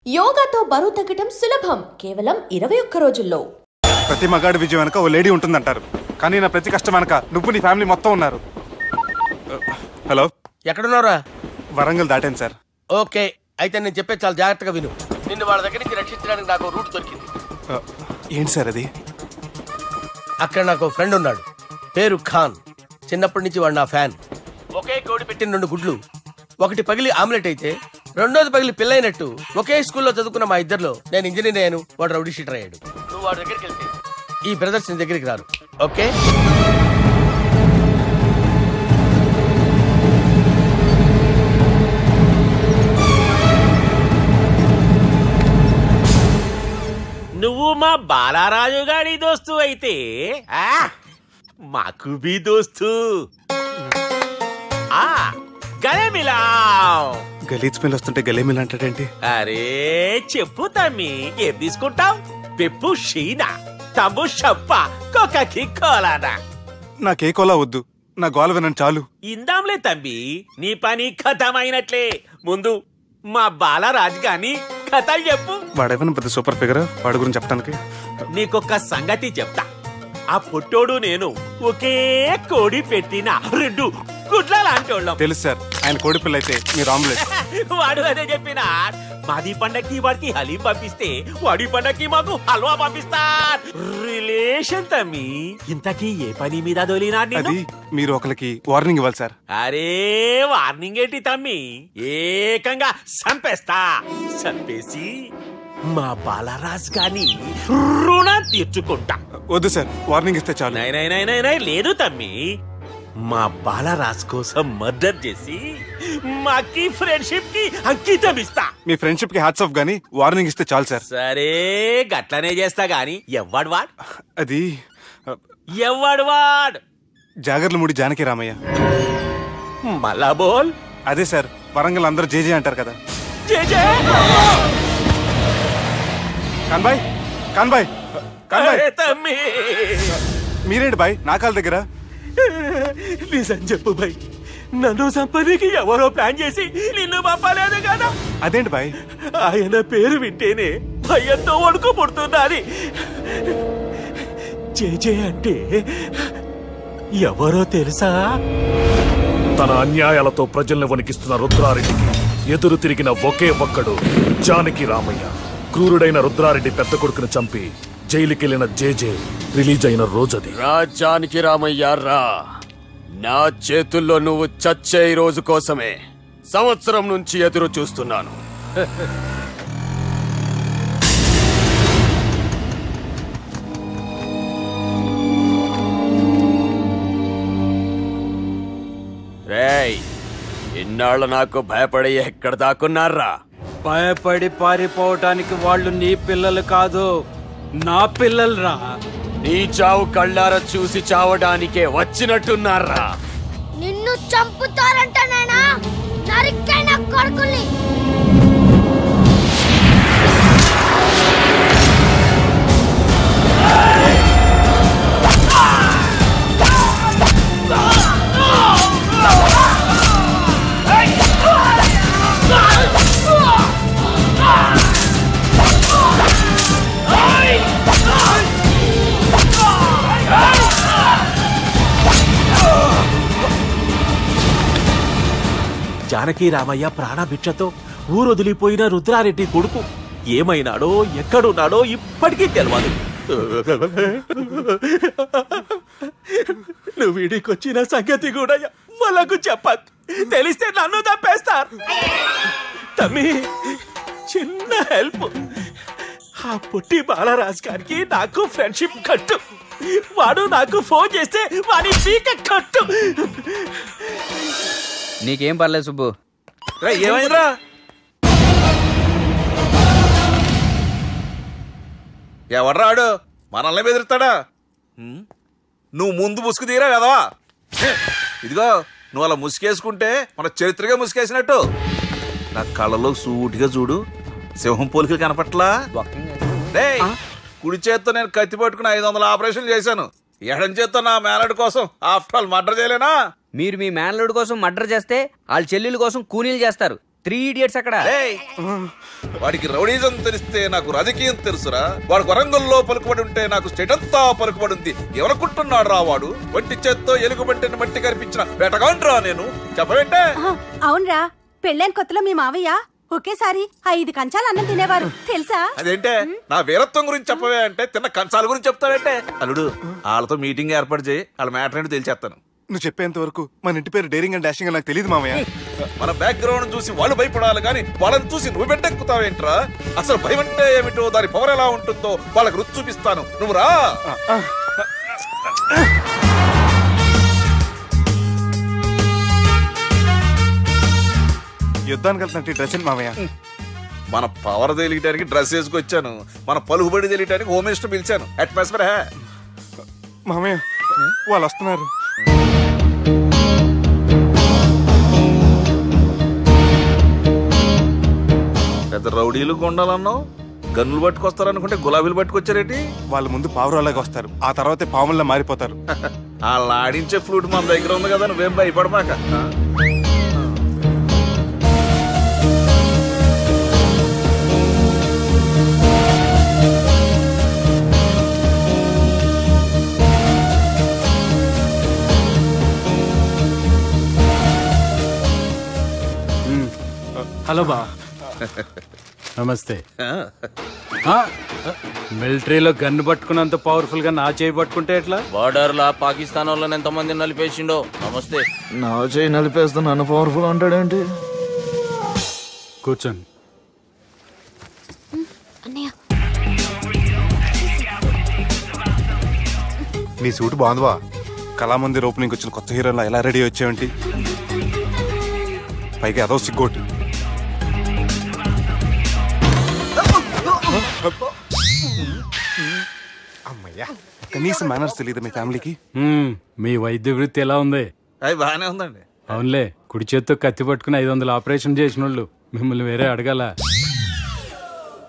యోగాతో బరువు తగ్గడం సులభం కేవలం 21 రోజుల్లో. ప్రతి మగాడి విజయం వెనక ఓ లేడీ ఉంటుందంటారు, కానీ నా ప్రతి కష్టం వెనక నువ్వు నీ ఫ్యామిలీ మొత్తం ఉన్నారు. హలో, ఎక్కడున్నారా? వరంగల్ దాటాను సార్. ఓకే, అయితే నేను చెప్పే చాలా జాగ్రత్తగా విను. నిన్ను వాళ్ళ దగ్గర నుంచి రక్షించడానికి నాకు రూట్ దొరికింది. ఏంటి సార్ అది? అక్కడ నాకు ఫ్రెండ్ ఉన్నాడు, పేరు ఖాన్. చిన్నప్పటి నుంచి వాడు నా ఫ్యాన్. ఒకే కోడి పెట్టిన 2 గుడ్లు, ఒకటి పగిలి ఆమ్లెట్ అయితే రెండోది పగిలి పిల్లైనట్టు ఒకే స్కూల్లో చదువుకున్న మా ఇద్దరిలో నేను ఇంజనీర్ అయ్యాను, వాడు రౌడీ షీటర్ అయ్యాడు. నువ్వు వాడి దగ్గరికి వెళ్తే ఈ బ్రదర్స్ నీ దగ్గరికి రారు. ఓకే, నువ్వు మా బాలారాజు గారి దోస్తు అయితే మాకు బి దోస్తు. గలే మిలావ్. గలీజ్ స్మెల్ వస్తుంటే గలే మిల్ అంటాడేంటి? అరే చెప్పు తమ్మి, ఏం తీసుకుంటావు? పెప్పు షీనా, తమ్ము షప్ప, కొకకి కోలానా? నాకే కోలా వద్దు, నా గోల వినండి చాలు. ఇందాంలే తమ్మి, నీ పని ఖతమైనట్లే. ముందు మా బాలరాజు గాని కథలు చెప్పు. వాడేమైనా పెద్ద సూపర్ ఫిగర్, వాడి గురించి చెప్పడానికి. నీకొక్క సంగతి చెప్తా. ఆ పుట్టోడు నేను ఒకే కోడి పెట్టిన 2 గుడ్ల లాంటోళ్ళం. తెలుసు సార్, ఆయన కోడి పిల్ల అయితే మీరు ఆమ్లెట్. వాడు అదే చెప్పిన. మాది పండక్కి వాడికి హలీం పంపిస్తే వాడి పండక్కి మాకు హల్వా పంపిస్తా. రిలేషన్ తమ్మి. ఇంతకీ ఏ పని మీద దొలినా? అది మీరు ఒకరికి వార్నింగ్ ఇవ్వాలి సార్. అరే వార్నింగ్ ఏంటి తమ్మి, ఏకంగా చంపేస్తా. చంపేసి మా బాలరాజ్ గాని రుణం తీర్చుకుంటా. వద్దు సార్, వార్నింగ్ ఇస్తే చాలు. నై లేదు తమ్మి, మా బాలరాజ్ కోసం మర్డర్ చేసి మాకి ఫ్రెండ్షిప్ కి అంకితం ఇస్తా. మీ ఫ్రెండ్షిప్ కి హ్యాట్స్ ఆఫ్ గానీ వార్నింగ్ ఇస్తే చాలు సార్. సరే గట్లనే చేస్తా గాని ఎవ్వడు వాడ్? అది ఎవ్వడు వాడ్? జాగర్లమూడి జానకి రామయ్య. మళ్ళా బోల్. అదే సార్, వరంగల్ అందరూ జేజే అంటారు కదా. జేజే కాన్బాయ్, కాన్బాయ్, కాన్బాయ్. తమ్మి మీరేంటి బాయ్ నా కాళ్ళ దగ్గర? నిజం చెప్పు బాయ్, నన్ను చంపడానికి ఎవరో ప్లాన్ చేసి నిన్ను పంపలేదు కదా? అదేంటి బాయ్? ఆయన పేరు వింటేనే భయంతో వణుకు పుడుతున్నది. జేజే అంటే ఎవరో తెలుసా? తన అన్యాయాలతో ప్రజల్ని వణికిస్తున్న రుద్రారెడ్డికి ఎదురు తిరిగిన ఒకే ఒక్కడు జానకి రామయ్య. క్రూరుడైన రుద్రారెడ్డి పెద్ద కొడుకును చంపి జైలుకెళ్లిన జేజే రిలీజ్ అయిన రోజది. రాజానికి రామయ్య రా, నా చేతుల్లో నువ్వు చచ్చే రోజు కోసమే సంవత్సరం నుంచి ఎదురు చూస్తున్నాను. రేయ్, ఇన్నాళ్ళు నాకు భయపడి ఎక్కడ దాక్కున్నారా? భయపడి పారిపోవటానికి వాళ్ళు నీ పిల్లలు కాదు, నా పిల్లలురా. నీ చావు కళ్ళారా చూసి చావడానికే వచ్చినట్టున్నారా? నిన్ను చంపుతారంట నాయనా, నరికైన కొడుకుల్ని. జానకి రామయ్య ప్రాణభిక్షతో ఊరొదిలిపోయిన రుద్రారెడ్డి కొడుకు ఏమైనాడో ఎక్కడున్నాడో ఇప్పటికీ తెలియదు. నువ్వు వీడికొచ్చిన సంగతి కూడా వాళ్ళకు చెప్పద్దు, తెలిస్తే నన్ను తప్పేస్తారు. తమ్మి చిన్న హెల్ప్, ఆ పుట్టి బాలరాజ్ గారికి నాకు ఫ్రెండ్షిప్ కట్టు. వాడు నాకు ఫోన్ చేస్తే వాడి పీక కట్టు. నీకేం పర్లేదు సుబ్బు. ఏమైందిరా? ఎవర్రాడు మనల్ని బెదిరిస్తాడా? నువ్వు ముందు ముసుగు తీరా కదవా? ఇదిగో నువ్వు అలా ముసుకేసుకుంటే మన చరిత్రగా ముసుకేసినట్టు. నా కళ్ళలో సూటిగా చూడు, సింహం పోలికలు కనపట్లా? కుడి చేత్తో నేను కత్తి పట్టుకుని 500 ఆపరేషన్ చేశాను. ఎడం చేత్తో నా మేనడు కోసం ఆఫ్టర్ ఆల్ మర్డర్ చేయలేనా? మీరు మీ మేనలుడి కోసం మర్డర్ చేస్తే వాళ్ళ చెల్లెల కోసం కూనీలు చేస్తారు. 3 Idiots అక్కడ. వాడికి రౌడీజం తెలిస్తే నాకు రాజకీయం తెలుసురా. వాడు వరంగల్లో పలుకుబడి ఉంటే నాకు స్టేట్ అంతా పలుకుబడి ఉంది. ఎవరనుకుంటున్నాడు రా వాడు? ఒంటి చేత్తో ఎలుగుబంటిని మట్టి కనిపించిన వేటగాండ్రా నేను. చెప్పవేంటే? అవునరా, పెళ్ళైన కొత్తలో మీ మావయ్య ఒకేసారి 5 కంచాలు అన్నం తినేవారు తెలుసా? అదేంటే నా వీరత్వం గురించి చెప్పవే అంటే తిన్న కంచాల గురించి చెప్తావేంటే? అల్లుడు, వాళ్ళతో మీటింగ్ ఏర్పాటు చేయి, వాళ్ళ మ్యాటర్ ఏంటో తెలిసేస్తాను. నువ్వు చెప్పేంత వరకు మన ఇంటి పేరు డేరింగ్ అండ్ డాషింగ్ నాకు తెలియదు మామయ్య. మన బ్యాక్గ్రౌండ్ చూసి వాళ్ళు భయపడాలి కానీ వాళ్ళని చూసి నువ్వు బెట్టెక్కుతావేంట్రా? అసలు భయం అంటే ఏమిటో, దాని పవర్ ఎలా ఉంటుందో వాళ్ళకి రుచి చూపిస్తాను. నువ్వు రా. యుద్ధానికి వెళ్తున్నట్టు డ్రెస్ మామయ్య. మన పవర్ తెలియటానికి డ్రెస్ వేసుకొచ్చాను, మన పలుకుబడి తెలియటానికి హోమ్ మినిస్టర్ పిలిచాను. అట్మాస్ఫియర్ హే మామయ్య, వాళ్ళు వస్తున్నారు. పెద్ద రౌడీలు కొండాలన్నావు, గన్నులు పట్టుకొస్తారనుకుంటే గులాబీలు పట్టుకొచ్చారేటి? వాళ్ళ ముందు పావురాలాగా వస్తారు, ఆ తర్వాత పాముల్లా మారిపోతారు. వాళ్ళు ఆడించే ఫ్లూట్ మన దగ్గర ఉంది కదా, నువ్వేం భయపడమాక. హలో బా, నమస్తే. మిలిటరీలో గన్ను పట్టుకున్నంత పవర్ఫుల్ గా నా చేయి పట్టుకుంటే ఎట్లా? బార్డర్ లా పాకిస్తాన్ వాళ్ళని ఎంత మంది నలిపేసిండో. నమస్తే. నా చేయి నలిపేస్తా నన్ను పవర్ఫుల్ అంటాడేంటి? కూర్చోండి. నీ సూట్ బాగుందివా. కళామందిర్ ఓపెనింగ్ వచ్చిన కొత్త హీరోలా ఎలా రెడీ వచ్చావేంటి? పైగా అదో సిగ్గోటి. అమ్మయ్యా, కనీసం మేనర్స్ తెలియదు మీ ఫ్యామిలీకి. మీ వైద్య వృత్తి ఎలా ఉంది? అది బాగానే ఉందండి. అవునులే, కుడి చేత్తో కత్తి పట్టుకుని 500 ఆపరేషన్ చేసిన వాళ్ళు మిమ్మల్ని వేరే అడగాల.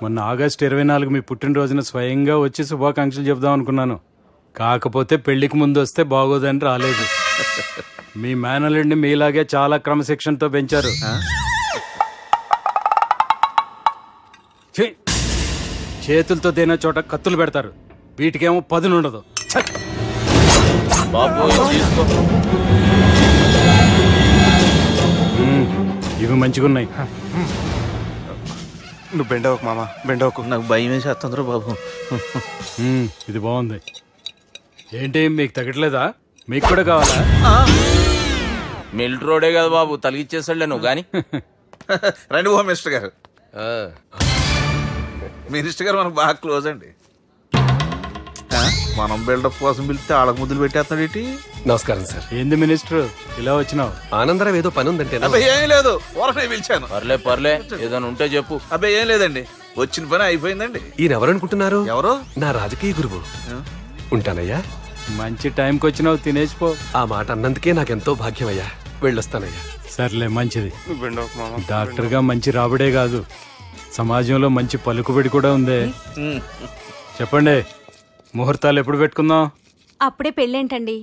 మొన్న ఆగస్టు 24 మీ పుట్టినరోజున స్వయంగా వచ్చి శుభాకాంక్షలు చెప్దాం అనుకున్నాను. కాకపోతే పెళ్లికి ముందు వస్తే బాగోదని రాలేదు. మీ మేనల్లుడిని మీలాగే చాలా క్రమశిక్షణతో పెంచారు. చేతులతో దేనా చోట కత్తులు పెడతారు, వీటికేమో పదునుండదు. ఇవి మంచిగున్నాయి. నువ్వు బెండవకు మామ, బెండవకు. నాకు భయం వేసేస్తుందిరా బాబు. ఇది బాగుంది. ఏంటి మీకు తగ్గట్లేదా? మీకు కూడా కావాలా? మిలిటరీ రోడే కదా బాబు, తలిగిచ్చేసాడులే నువ్వు గాని. రండి హోమ్ మినిస్టర్ గారు. మినిస్టర్ గారు మనకు బాగా క్లోజ్ అండి. మనం బిల్డప్ కోసం పిలిస్తే ఆడకు ముద్దులు పెట్టేస్తున్నాడు ఏంటి? నమస్కారం సార్. ఏంది మినిస్టర్ ఇలా వచ్చినావు? ఆనందరావు ఏదో పని ఉందంటే. అబ్బాయి ఏం లేదు, ఊరనే పిలిచాను. పర్లే ఏదైనా ఉంటే చెప్పు. అబ్బాయి ఏం లేదండి, వచ్చిన పని అయిపోయిందండి. ఈయన ఎవరనుకుంటున్నారు? ఎవరు? నా రాజకీయ గురువు. ఉంటానయ్యా. మంచి టైంకి వచ్చినావు, తినేసిపో. ఆ మాట అన్నందుకే నాకెంతో భాగ్యమయ్యా. వెళ్ళొస్తానయ్యా. సర్లే, మంచిది. డాక్టర్ గా మంచి రాబడే కాదు, సమాజంలో మంచి పలుకుబడి కూడా ఉంది. చెప్పండి, ముహూర్తాలు ఎప్పుడు పెట్టుకుందాం? అప్పుడే పెళ్ళేంటండి,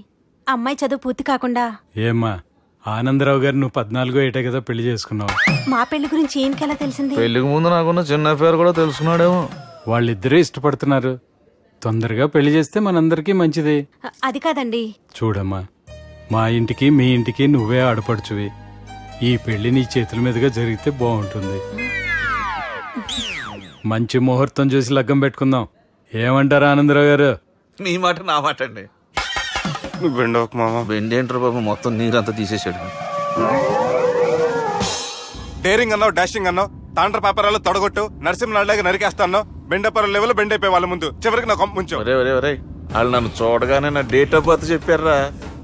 అమ్మాయి చదువు పూర్తి కాకుండా. ఏమ్మా, ఆనందరావు గారు నువ్వు 14 ఏటే కదా పెళ్లి చేసుకున్నావు. మా పెళ్లి గురించి ఈయనకెలా తెలిసింది? పెళ్లికి ముందు నాకున్న చిన్న పేరు కూడా తెలుసుకున్నాడేమో. వాళ్ళిద్దరే ఇష్టపడుతున్నారు, తొందరగా పెళ్లి చేస్తే మనందరికీ మంచిది. అది కాదండి. చూడమ్మా, మా ఇంటికి మీ ఇంటికి నువ్వే ఆడపడుచువి. ఈ పెళ్లి నీ చేతుల మీదుగా జరిగితే బాగుంటుంది. మంచి ముహూర్తం చూసి లగ్గం పెట్టుకుందాం. ఏమంటారు ఆనందరావు గారు? మీ మాట నా మాట అండి. బెండవకు మామ. బెండేంటారు బాబు, మొత్తం నీరంతా తీసేసాడు. డేరింగ్ అన్నావు, డాషింగ్ అన్నావు, తాండ్ర పాపరాలు తొడగొట్టు, నరసింహనాయుడులాగా నరికేస్తాను. బెండపర లెవెల్ బెండ్ అయిపోయి వాళ్ళ ముందు చివరికి నా కొంప ముంచు. వాళ్ళు నన్ను చూడగానే నా డేట్ ఆఫ్ బర్త్ చెప్పారా?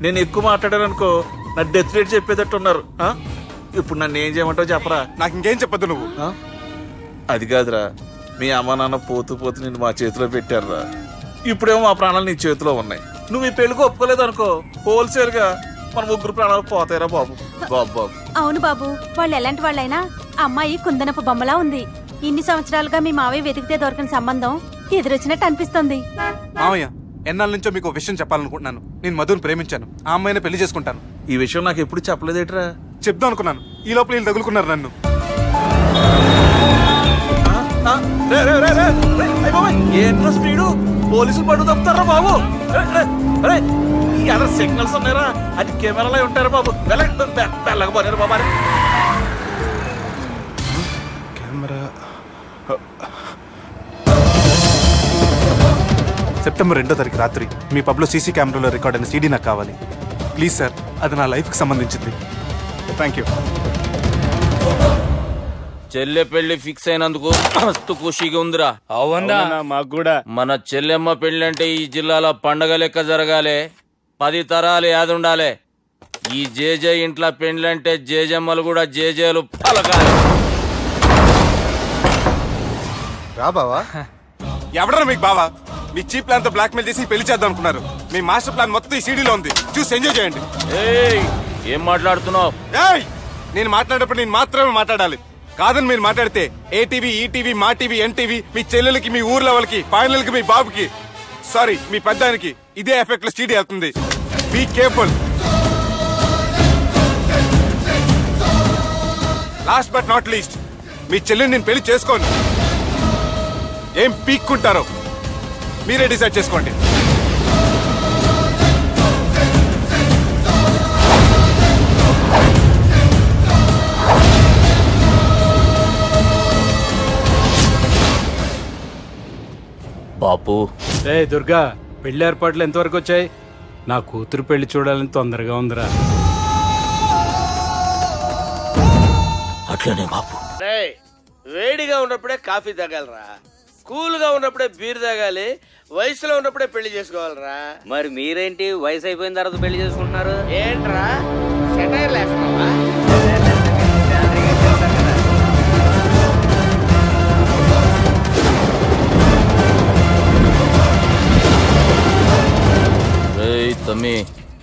నేను ఎక్కువ మాట్లాడాను అనుకో, నా డెత్ రేట్ చెప్పేటట్టున్నారు. ఇప్పుడు నన్ను ఏం చేయమంటావు చెప్పరా? నాకు ఇంకేం చెప్పద్దు నువ్వు. అది కాదురా, మీ అమ్మ నాన్న పోతూ పోతూ నిన్ను మా చేతిలో పెట్టారా. ఇప్పుడేమో మా ప్రాణాలు నీ చేతిలో ఉన్నాయి. నువ్వు ఈ పెళ్లికి ఒప్పుకోలేదు అనుకో, హోల్సేల్ గా మన 3 ప్రాణాలు పోతాయిరా బాబు. బాబు అవును బాబు, వాళ్ళు ఎలాంటి వాళ్ళైనా అమ్మాయి కుందనపు బొమ్మలా ఉంది. ఇన్ని సంవత్సరాలుగా మీ మావయ్య వెతికితే దొరకని సంబంధం ఎదురొచ్చినట్టు అనిపిస్తుంది. మావయ్య, ఎన్నాళ్ళ నుంచో మీకు విషయం చెప్పాలనుకుంటున్నాను. నేను మధుని ప్రేమించాను, ఆ అమ్మాయిని పెళ్లి చేసుకుంటాను. ఈ విషయం నాకు ఎప్పుడు చెప్పలేదేట్రా? చెప్దాం అనుకున్నాను, ఈ లోపల వీళ్ళు తగులుకున్నారు నన్ను. ఏంట్రా స్పీడు? పోలీసులు పట్టు తప్పుతారా బాబు? ఎలా సిగ్నల్స్ ఉన్నారా? అది కెమెరాలో ఉంటారు బాబు. వెళ్ళకపోయారు బాబా. కెమెరా సెప్టెంబర్ 2వ తారీఖు రాత్రి మీ పబ్లో సీసీ కెమెరాలో రికార్డ్ అయిన సీడీ నాకు కావాలి ప్లీజ్ సార్. అది నా లైఫ్కి సంబంధించింది. Thank you. చెల్లె పెళ్లి ఫిక్స్ అయినందుకు మస్తు ఖుషిగా ఉందిరా. అవునా? మాకు కూడా. మన చెల్లెమ్మ పెళ్లి అంటే ఈ జిల్లాలో పండగ లెక్క జరగాలి, 10 తరాలు యాదుండాలి. ఈ జేజే ఇంట్లో పెండ్లంటే జేజమ్మలు కూడా జేజేలు పలకాలి. రా బావా. ఎవడరా మీకు బావా? మీ చీప్ ప్లాన్ తో బ్లాక్ మెయిల్ చేసి పెళ్లి చేద్దాం అనుకున్నారు. మీ మాస్టర్ ప్లాన్ మొత్తం ఈ సీడీలో ఉంది, చూసి ఎంజాయ్ చేయండి. ఏం మాట్లాడుతున్నావు? నేను మాట్లాడేటప్పుడు నేను మాత్రమే మాట్లాడాలి. కాదని మీరు మాట్లాడితే ఏటీవీ, ఈటీవీ, మా టీవీ, ఎన్టీవీ, మీ చెల్లెలకి, మీ ఊర్లో వాళ్ళకి, ఫైనల్ కి మీ బాబుకి, సారీ మీ పెద్దానికి ఇదే ఎఫెక్ట్ లో సీడీ వెళ్తుంది. Be careful. Last but not least, మీ చెల్లెని నేను పెళ్లి చేసుకోను. ఏం పీక్కుంటారో మీరే డిసైడ్ చేసుకోండి. బాపు. దుర్గా, పెళ్లి ఏర్పాట్లు ఎంతవరకు వచ్చాయి? నా కూతురు పెళ్లి చూడాలని తొందరగా ఉందిరా. అట్లనే బాపు. వేడిగా ఉన్నప్పుడే కాఫీ తాగాలరా, కూల్ గా ఉన్నప్పుడే బీర్ తాగాలి, వయసులో ఉన్నప్పుడే పెళ్లి చేసుకోవాలరా. మరి మీరేంటి వయసు అయిపోయిన తర్వాత పెళ్లి చేసుకుంటున్నారు? ఏంట్రా సెటైర్ లేస్తున్నావా? తమ్మి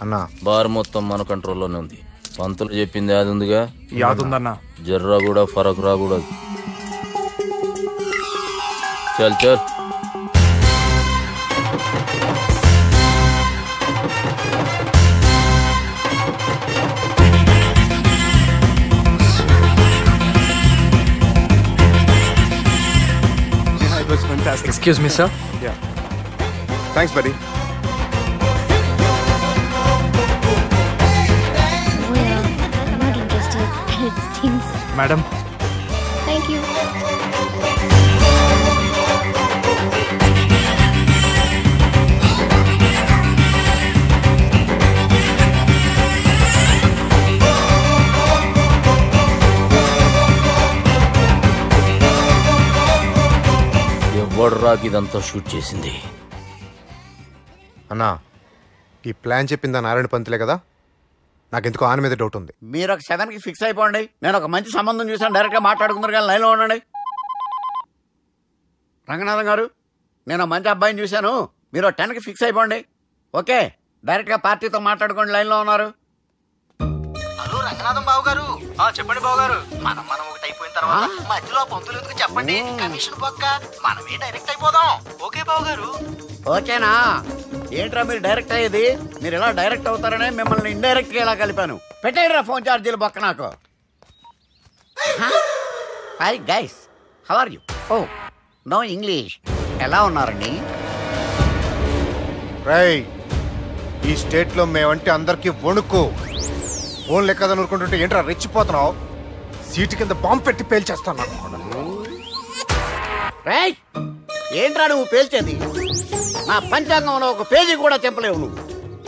అన్నా, బార్ మొత్తం మన కంట్రోల్లోనే ఉంది. పంతులు చెప్పింది అది ఉందిగా, యాదుందన్నా. జర్రా కూడా ఫరక్ రాకూడదు. చల్ చల్. Excuse me, sir. Yeah. Thanks, buddy. I'm not interested. It stinks. Madam. Thank you. ఎవడ్రాకి ఇదంతా షూట్ చేసింది? అన్నా, ఈ ప్లాన్ చెప్పిందా నారాయణ పంతులే కదా? నాకెందుకు ఆయన మీద డౌట్ ఉంది. మీరు ఒక 7కి ఫిక్స్ అయిపోండి. నేను ఒక మంచి సంబంధం చూసాను, డైరెక్ట్గా మాట్లాడుకున్నారు కానీ లైన్లో ఉండండి. రంగనాథం గారు, నేను మంచి అబ్బాయిని చూశాను, మీరు 10కి ఫిక్స్ అయిపోండి. ఓకే, డైరెక్ట్గా పార్టీతో మాట్లాడుకోండి, లైన్లో ఉన్నారు. హలో రంగనాథం బాబు గారు. చెప్పండి బాబు గారు. మనం ఒకటి అయిపోయిన తర్వాత మధ్యలో పంతులు ఎందుకు చెప్పండి, కమిషన్ పక్క మనమే డైరెక్ట్ అయిపోదాం. ఓకే బాబు గారు. ఓకేనా? ఏంట్రా మీరు డైరెక్ట్ అయ్యేది? మీరు ఇలా డైరెక్ట్ అవుతారనే మిమ్మల్ని ఇండైరెక్ట్ గా ఇలా కలిపాను. పెట్టేయరా ఫోన్ ఛార్జీలు పక్క నాకు. Hi guys, how are you? Oh no English. ఎలా ఉన్నారండి? రేయ్, ఈ స్టేట్ లో మేమంటే అందరికి వణుకు. ఫోన్ లెక్కదని ఊరుకుంటుంటే ఏంట్రా రెచ్చిపోతున్నావు? సీటు కింద బాంబు పెట్టి పేల్చేస్తాను. రేయ్, ఏంట్రా నువ్వు పేల్చేది? నా పంచాంగంలో ఒక పేజీ కూడా తెంపలేవు నువ్వు.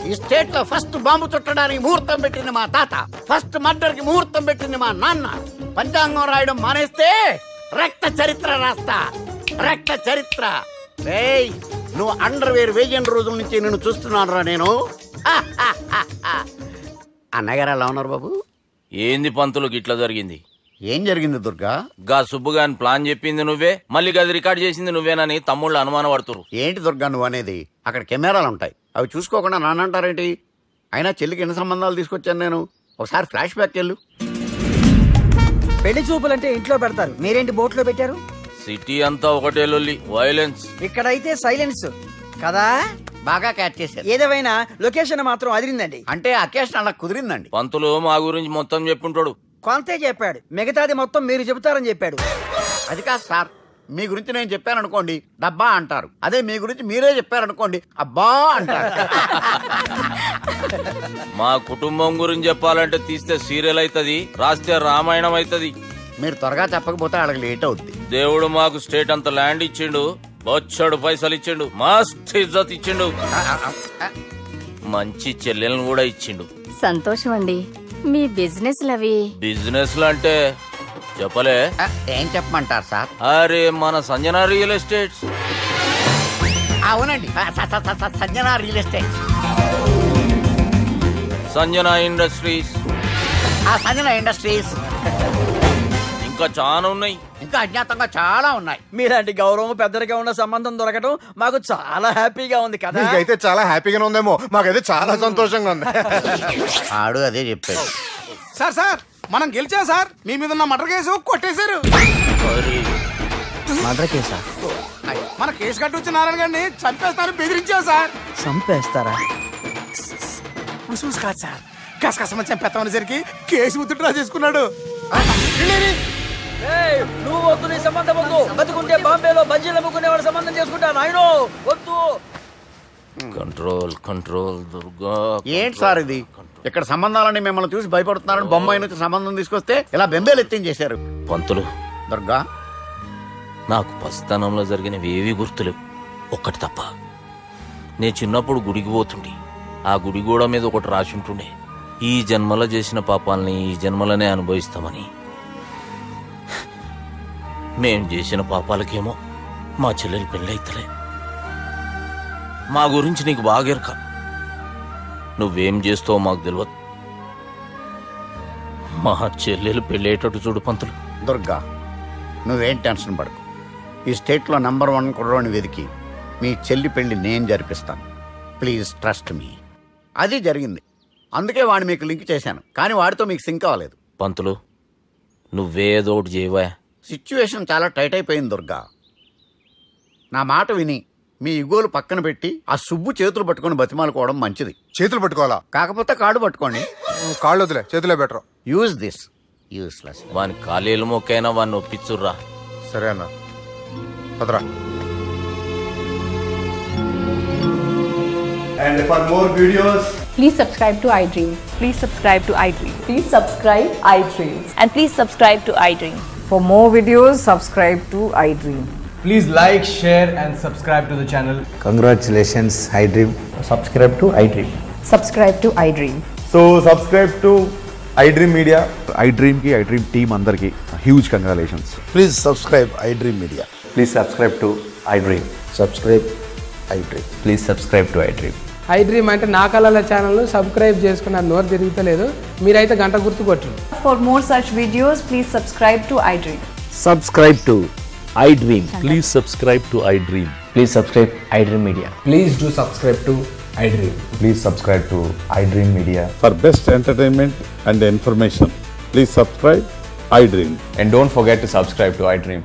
ఈ స్టేట్ లో ఫస్ట్ బాంబు చుట్టడానికి ముహూర్తం పెట్టింది మా తాత, ఫస్ట్ మర్డర్ కి ముహూర్తం పెట్టింది మా నాన్న. పంచాంగం రాయడం మానేస్తే రక్త చరిత్ర రాస్తా, రక్త చరిత్ర. రేయ్, నువ్వు అండర్వేర్ వేయని రోజుల నుంచి నిన్ను చూస్తున్నాను రా నేను. అన్నగారు ఎలా ఉన్నారు బాబు? ఏంది పంతులు గిట్లా జరిగింది? ఏం జరిగింది దుర్గా? గా సుబ్బుగాని ప్లాన్ చెప్పింది నువ్వే, మళ్ళీ గది రికార్డ్ చేసింది నువ్వేనని తమ్ముళ్ళు అనుమానం పడుతురు. ఏంటి దుర్గా నువ్వు అనేది? అక్కడ కెమెరాలు ఉంటాయి, అవి చూసుకోకుండా నాన్నంటారేంటి? అయినా చెల్లికి ఎన్ని సంబంధాలు తీసుకొచ్చాను నేను. ఒకసారి ఫ్లాష్ బ్యాక్ వెళ్ళు. పెళ్లి చూపులంటే ఇంట్లో పెడతారు, మీరేంటి బోట్లో పెట్టారు? సిటీ అంతా ఒకటే లొల్లి, వైలెన్స్. ఇక్కడైతే సైలెన్స్ కదా. బాగా క్యాచ్ చేశారు. ఏదేమైనా లొకేషన్ మాత్రం అదిరిందండి. అంటే అకేషన్ అలా కుదిరిందండి. పంతులు మా గురించి మొత్తం చెప్పుంటాడు. కొంతే చెప్పాడు, మిగతాది మొత్తం మీరు చెబుతారని చెప్పాడు. అది కాదు సార్, మీ గురించి నేను చెప్పాను అనుకోండి డబ్బా అంటారు. అదే మీ గురించి మీరే చెప్పారనుకోండి అబ్బా అంటారు. మా కుటుంబం గురించి చెప్పాలంటే తీస్తే సీరియల్ అవుతుంది, రాస్తే రామాయణం అవుతుంది. మీరు త్వరగా చెప్పకపోతే వాళ్ళకి లేట్ అవుద్ది. దేవుడు మాకు స్టేట్ అంత ల్యాండ్ ఇచ్చిండు, బొచ్చడు పైసలు ఇచ్చిండు, మస్త్ ఇజ్జత్ ఇచ్చిండు, మంచి చెల్లెలను కూడా ఇచ్చిండు. సంతోషం అండి. మీ బిజినెస్ లవి బిజినెస్ అంటే చెప్పలే. ఏం చెప్పమంటారు సార్? అరే మన సంజన రియల్ ఎస్టేట్స్. అవునండి, Sanjana real estate, Sanjana industries, Sanjana industries. ఇంకా చాలా ఉన్నాయి, ఇంకా అజ్ఞాతంగా చాలా ఉన్నాయి. మీలాంటి గౌరవం పెద్దరిగా ఉన్న సంబంధం దొరకడం మాకు చాలా హ్యాపీగా ఉంది కదా. మీకైతే చాలా హ్యాపీగానే ఉందేమో, మాకైతే చాలా సంతోషంగా ఉంది. ఆడు అదే చెప్పాడు. సార్ సార్ మనం గెలిచాం సార్. మీ మీద ఉన్న మర్డర్ కేసు కొట్టేశారు. మర్డర్ కేసా? మన కేసు కట్టి వచ్చిన నారాయణ గారిని చంపేస్తారని బెదిరించాం సార్. చంపేస్తారా? చూసి కాదు సార్, కసకసమని చంపేస్తామనేసరికి కేసు విత్డ్రా చేసుకున్నాడు. నువ్వు వద్దు, నీ సంబంధం వద్దు. బతుకుంటే బాంబేలో బజ్జీలు అమ్ముకునే వాడు సంబంధం చేసుకుంటా. నాయనో వద్దు. Control control Durga. ఏంటి సార్ ఇది? ఇక్కడ సంబంధాలని మిమ్మల్ని చూసి భయపడుతున్నారని బొమ్మాయి నుంచి సంబంధం తీసుకొస్తే ఇలా బెంబేలు ఎత్తించేశారు. పంతులు దుర్గా, నాకు పసితనంలో జరిగినవి ఏవి గుర్తులేవు, ఒక్కటి తప్ప. నేను చిన్నప్పుడు గుడికి పోతుండే, ఆ గుడి గోడ మీద ఒకటి రాసి ఉంటుండే, ఈ జన్మలో చేసిన పాపాలని ఈ జన్మలనే అనుభవిస్తామని. మేం చేసిన పాపాలకేమో మా చెల్లెలు పెళ్ళైతలే. మా గురించి నీకు బాగెరక, నువ్వేం చేస్తావో మాకు తెలియదు. మా చెల్లెలు పెళ్ళేటట్టు చూడు పంతులు. దుర్గా, నువ్వేం టెన్షన్ పడకు. ఈ స్టేట్లో నంబర్ 1 కుర్రోని వెతికి మీ చెల్లి పెళ్లి నేను జరిపిస్తాను. Please trust me. అది జరిగింది, అందుకే వాడిని మీకు లింక్ చేశాను, కానీ వాడితో మీకు సింక్ అవ్వలేదు. పంతులు నువ్వేదో ఒకటి చేయవా. సిచ్యువేషన్ చాలా టైట్ అయిపోయింది దుర్గా. నా మాట విని మీ ఇగోలు పక్కన పెట్టి ఆ సుబ్బు చేతులు పట్టుకొని బతిమాలుకోవడం మంచిది. చేతులు పట్టుకోవాలా? కాకపోతే కాళ్ళు పట్టుకోండి. కాళ్ళు వదిలే, చేతులే బెటర్. Use this. యూస్లెస్. వాని కాలేలు మొక్కైనా వాడిని ఒప్పించుర్రా. సరే అన్న, పదరా. And for more videos, please subscribe to iDream. Please subscribe to iDream. Please subscribe iDream. And please subscribe to iDream. For more videos, subscribe to iDream. please like, share and subscribe to the channel. Congratulations, iDream. Subscribe to iDream. Subscribe to iDream. So subscribe to iDream Media. iDream ki, iDream team andarki huge congratulations. Please subscribe iDream Media. Please subscribe to iDream. Subscribe iDream. Please subscribe to iDream. iDream అంటే నా కళల channel subscribe చేసుకున్న నోరు తిరుగుతలేదు, మీరైతే గంట గుర్తు కొట్టండి. For more such videos, please subscribe to iDream. Subscribe to iDream. Please subscribe to iDream. Please subscribe iDream Media. Please do subscribe to iDream. Please subscribe to iDream Media. For best entertainment and information, please subscribe iDream. And don't forget to subscribe to iDream.